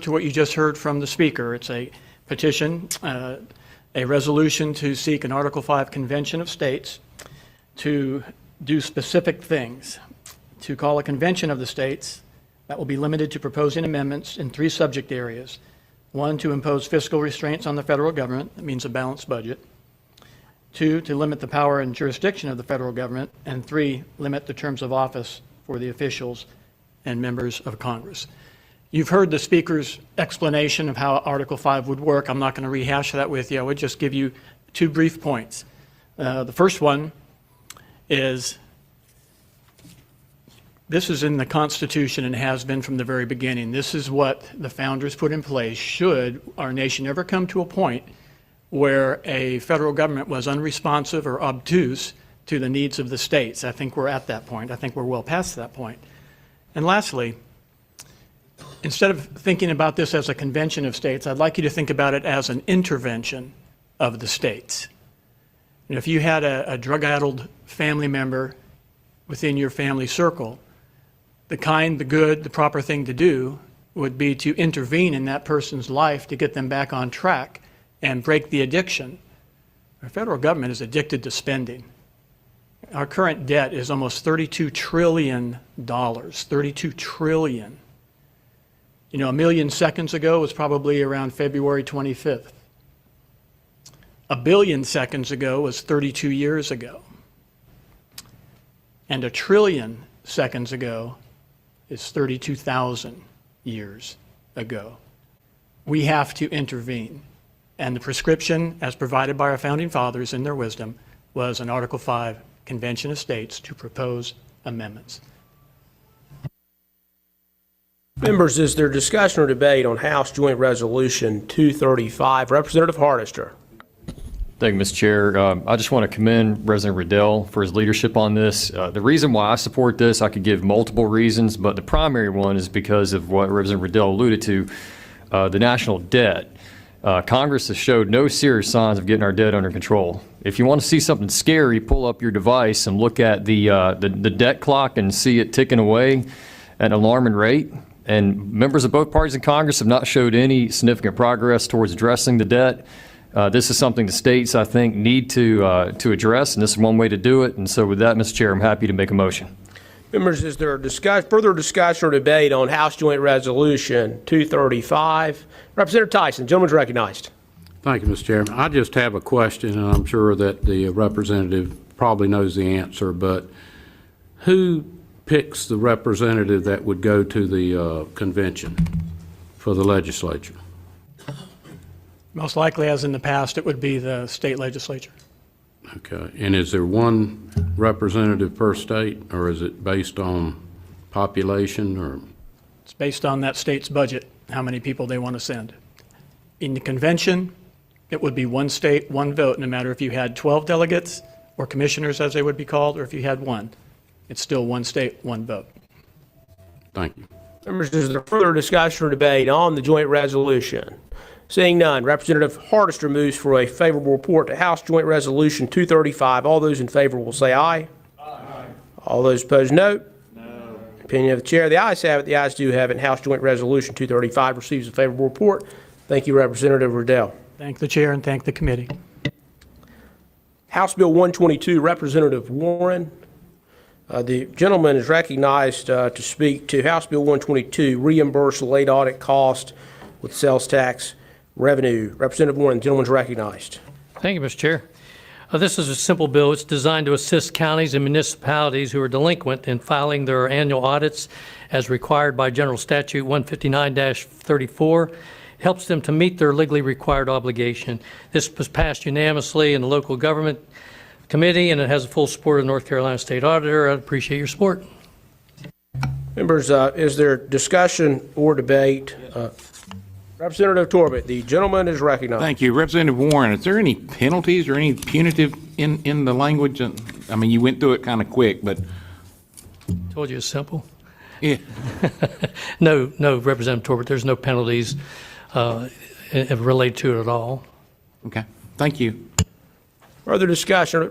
to what you just heard from the speaker. It's a petition, a resolution to seek an Article 5 Convention of States to do specific things, to call a convention of the states that will be limited to proposing amendments in 3 subject areas. 1, to impose fiscal restraints on the federal government. That means a balanced budget. 2, to limit the power and jurisdiction of the federal government. And 3, limit the terms of office for the officials and members of Congress. You've heard the speaker's explanation of how Article 5 would work. I'm not going to rehash that with you. I would just give you 2 brief points. The first one is this is in the Constitution and has been from the very beginning. This is what the founders put in place should our nation ever come to a point where a federal government was unresponsive or obtuse to the needs of the states. I think we're at that point. I think we're well past that point. And lastly, instead of thinking about this as a convention of states, I'd like you to think about it as an intervention of the states. And if you had a drug-addled family member within your family circle, the kind, the good, the proper thing to do would be to intervene in that person's life to get them back on track and break the addiction. Our federal government is addicted to spending. Our current debt is almost $32 trillion. $32 trillion. You know, 1 million seconds ago was probably around February 25th. 1 billion seconds ago was 32 years ago. And 1 trillion seconds ago is 32,000 years ago. We have to intervene. And the prescription, as provided by our founding fathers in their wisdom, was an Article 5 Convention of States to propose amendments. Members, is there discussion or debate on House Joint Resolution 235? Representative Hardister. Thank you, Mr. Chair. I just want to commend Representative Riddell for his leadership on this. The reason why I support this, I could give multiple reasons, but the primary one is because of what Representative Riddell alluded to, the national debt. Congress has showed no serious signs of getting our debt under control. If you want to see something scary, pull up your device and look at the debt clock and see it ticking away at an alarming rate. And members of both parties in Congress have not showed any significant progress towards addressing the debt. This is something the states, I think, need to address, and this is one way to do it. And so with that, Mr. Chair, I'm happy to make a motion. Members, is there further discussion or debate on House Joint Resolution 235? Representative Tyson, gentleman's recognized. Thank you, Mr. Chairman. I just have a question, and I'm sure that the representative probably knows the answer, but who picks the representative that would go to the convention for the legislature? Most likely, as in the past, it would be the state legislature. Okay. And is there one representative per state, or is it based on population, or? It's based on that state's budget, how many people they want to send. In the convention, it would be one state, one vote, no matter if you had 12 delegates or commissioners, as they would be called, or if you had 1. It's still one state, one vote. Thank you. Members, is there further discussion or debate on the joint resolution? Seeing none, Representative Hardister moves for a favorable report to House Joint Resolution 235. All those in favor will say aye. Aye. All those opposed, no. No. Opinion of the chair, the ayes have it. The ayes do have it. House Joint Resolution 235 receives a favorable report. Thank you, Representative Riddell. Thank the chair and thank the committee. House Bill 122, Representative Warren. The gentleman is recognized to speak to House Bill 122, reimburse late audit cost with sales tax revenue. Representative Warren, the gentleman is recognized. Thank you, Mr. Chair. This is a simple bill. It's designed to assist counties and municipalities who are delinquent in filing their annual audits as required by General Statute 159-34. It helps them to meet their legally required obligation. This was passed unanimously in the local government committee, and it has the full support of the North Carolina State Auditor. I'd appreciate your support. Members, is there discussion or debate? Representative Torbett, the gentleman is recognized. Thank you. Representative Warren, is there any penalties or any punitive in the language? I mean, you went through it kind of quick, but. Told you it's simple. Yeah. No, Representative Torbett, there's no penalties related to it at all. Okay. Thank you. Further discussion.